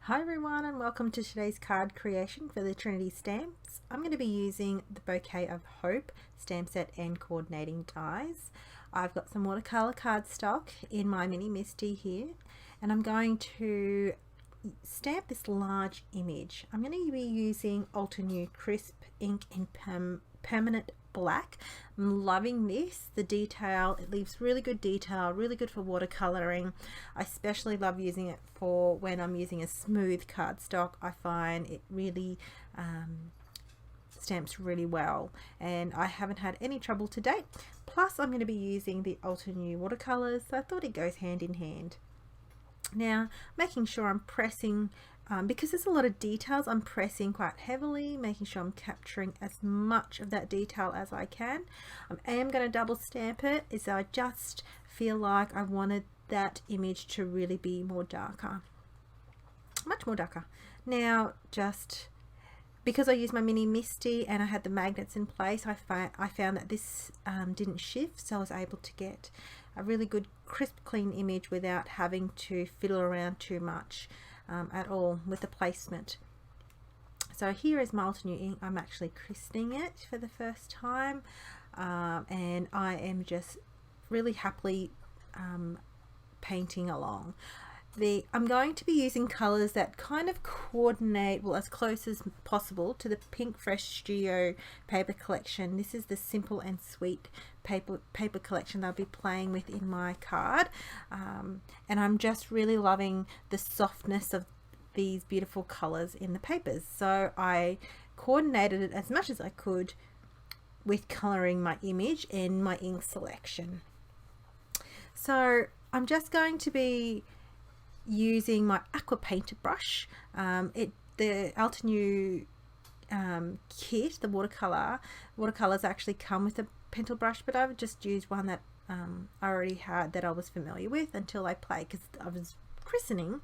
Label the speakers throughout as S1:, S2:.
S1: Hi everyone, and welcome to today's card creation for the Trinity stamps. I'm going to be using the Bouquet of Hope stamp set and coordinating dies. I've got some watercolor cardstock in my mini Misty here, and I'm going to stamp this large image. I'm going to be using Ultra New Crisp ink in permanent black. I'm loving this. The detail, it leaves really good detail, really good for watercoloring. I especially love using it for when I'm using a smooth cardstock. I find it really stamps really well, and I haven't had any trouble to date. Plus I'm going to be using the Ultra New watercolors, so I thought it goes hand in hand. Now, making sure I'm pressing, because there's a lot of details, I'm pressing quite heavily, making sure I'm capturing as much of that detail as I can. I am going to double stamp it, as I just feel like I wanted that image to really be more darker, much more darker. Now, just because I used my mini Misty and I had the magnets in place, I found that this didn't shift, so I was able to get a really good crisp clean image without having to fiddle around too much at all with the placement. So here is my Ultra New ink. I'm actually christening it for the first time, and I am just really happily painting along. I'm going to be using colors that kind of coordinate, well, as close as possible to the Pink Fresh Studio paper collection. This is the Simple and Sweet paper collection that I'll be playing with in my card, and I'm just really loving the softness of these beautiful colors in the papers. So I coordinated it as much as I could with coloring my image and my ink selection. So I'm just going to be using my aqua painter brush. The Ultra New kit, the watercolors actually come with a pencil brush, but I've just used one that I already had, that I was familiar with until I play, because I was christening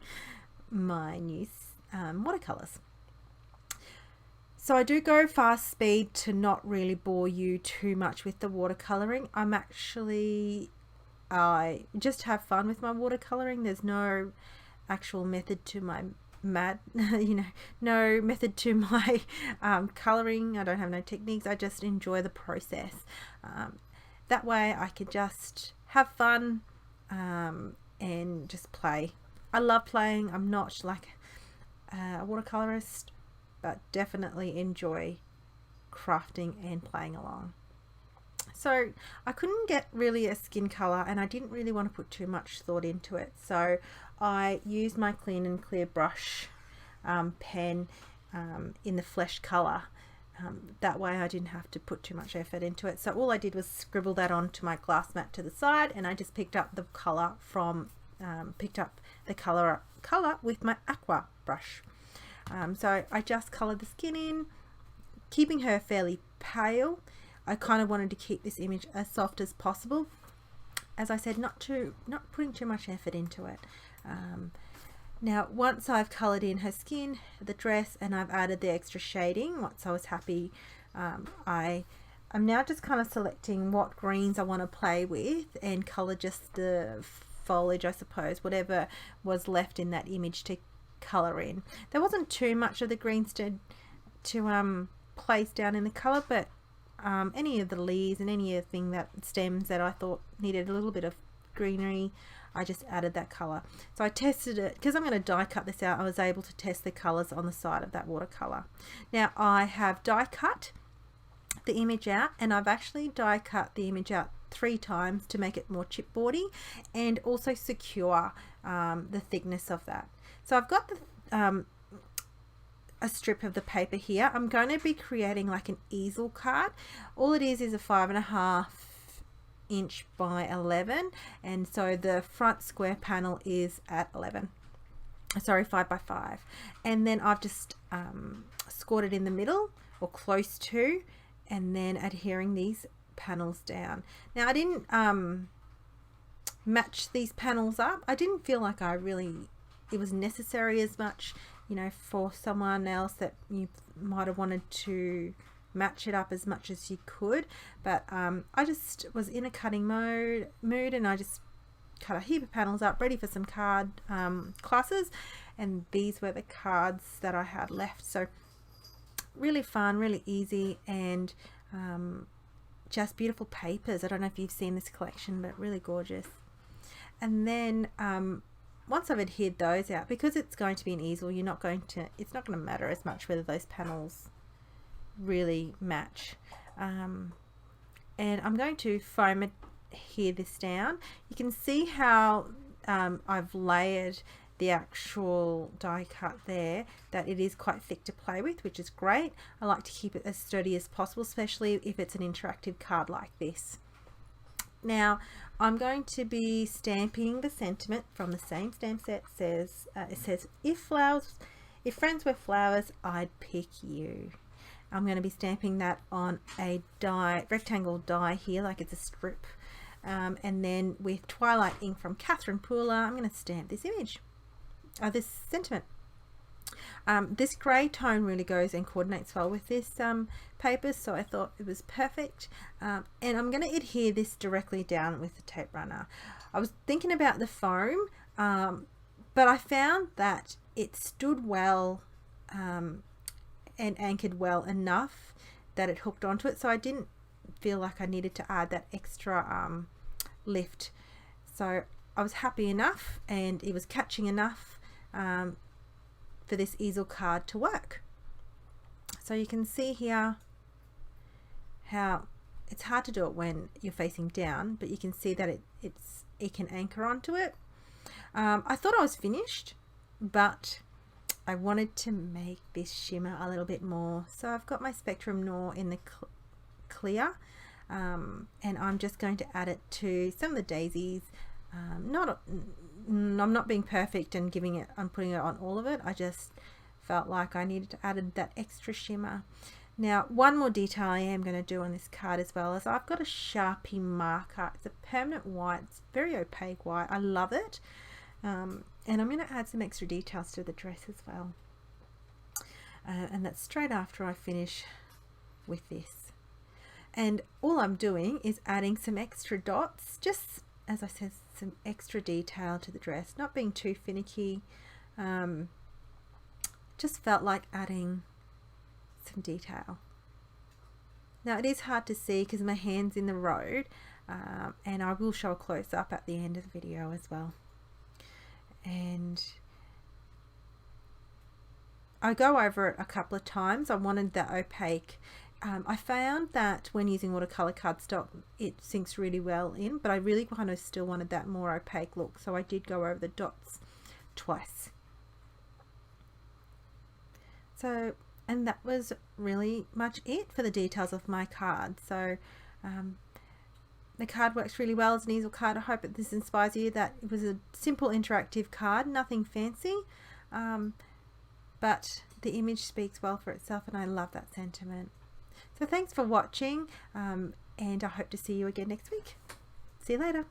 S1: my new watercolors. So I do go fast speed to not really bore you too much with the watercoloring. I just have fun with my watercoloring. There's no actual method to my no method to my coloring. I don't have no techniques. I just enjoy the process. That way I can just have fun and just play. I love playing. I'm not like a watercolorist, but definitely enjoy crafting and playing along. So I couldn't get really a skin color, and I didn't really want to put too much thought into it, so I used my Clean and Clear brush pen in the flesh color. That way I didn't have to put too much effort into it. So all I did was scribble that onto my glass mat to the side, and I just picked up the color from color with my aqua brush. So I just colored the skin in, keeping her fairly pale. I kind of wanted to keep this image as soft as possible. As I said, not putting too much effort into it. Now, once I've coloured in her skin, the dress, and I've added the extra shading, once I was happy, I'm now just kind of selecting what greens I want to play with and colour just the foliage, I suppose, whatever was left in that image to colour in. There wasn't too much of the greens to place down in the colour, but any of the leaves and any of the stems that I thought needed a little bit of greenery, I just added that color. So I tested it, because I'm going to die cut this out. I was able to test the colors on the side of that watercolor. Now I have die cut the image out, and I've actually die cut the image out 3 times to make it more chipboardy and also secure the thickness of that. So I've got the a strip of the paper here. I'm going to be creating like an easel card. All it is a 5.5 inch by 11, and so the front square panel is at 5 by 5, and then I've just scored it in the middle or close to, and then adhering these panels down. Now I didn't match these panels up. I didn't feel like it was necessary as much, for someone else that you might have wanted to match it up as much as you could, but I just was in a cutting mood, and I just cut a heap of panels up ready for some card classes, and these were the cards that I had left. So really fun, really easy, and just beautiful papers. I don't know if you've seen this collection, but really gorgeous. And then once I've adhered those out, because it's going to be an easel, it's not going to matter as much whether those panels really match. And I'm going to foam adhere this down. You can see how I've layered the actual die cut there, that it is quite thick to play with, which is great. I like to keep it as sturdy as possible, especially if it's an interactive card like this. Now I'm going to be stamping the sentiment from the same stamp set. It says, if friends were flowers, I'd pick you. I'm going to be stamping that on a rectangle die here, like it's a strip, and then with Twilight ink from Catherine Pooler, I'm going to stamp this image, this sentiment. This grey tone really goes and coordinates well with this paper, so I thought it was perfect. And I'm going to adhere this directly down with the tape runner. I was thinking about the foam, but I found that it stood well and anchored well enough that it hooked onto it, so I didn't feel like I needed to add that extra lift. So I was happy enough, and it was catching enough for this easel card to work. So you can see here how it's hard to do it when you're facing down, but you can see that it can anchor onto it. I thought I was finished, but I wanted to make this shimmer a little bit more, so I've got my Spectrum Noir in the clear, and I'm just going to add it to some of the daisies. I'm not being perfect and I'm putting it on all of it. I just felt like I needed to add that extra shimmer. Now, one more detail I am going to do on this card as well is I've got a Sharpie marker. It's a permanent white, it's very opaque white. I love it. And I'm going to add some extra details to the dress as well. And that's straight after I finish with this. And all I'm doing is adding some extra dots, just as I said, some extra detail to the dress, not being too finicky. Just felt like adding some detail. Now it is hard to see because my hand's in the road, and I will show a close-up at the end of the video as well. And I go over it a couple of times. I wanted that opaque. I found that when using watercolor cardstock, it sinks really well in, but I really kind of still wanted that more opaque look, so I did go over the dots twice. So, and that was really much it for the details of my card. So the card works really well as an easel card. I hope that this inspires you, that it was a simple interactive card, nothing fancy, but the image speaks well for itself, and I love that sentiment. So thanks for watching, and I hope to see you again next week. See you later.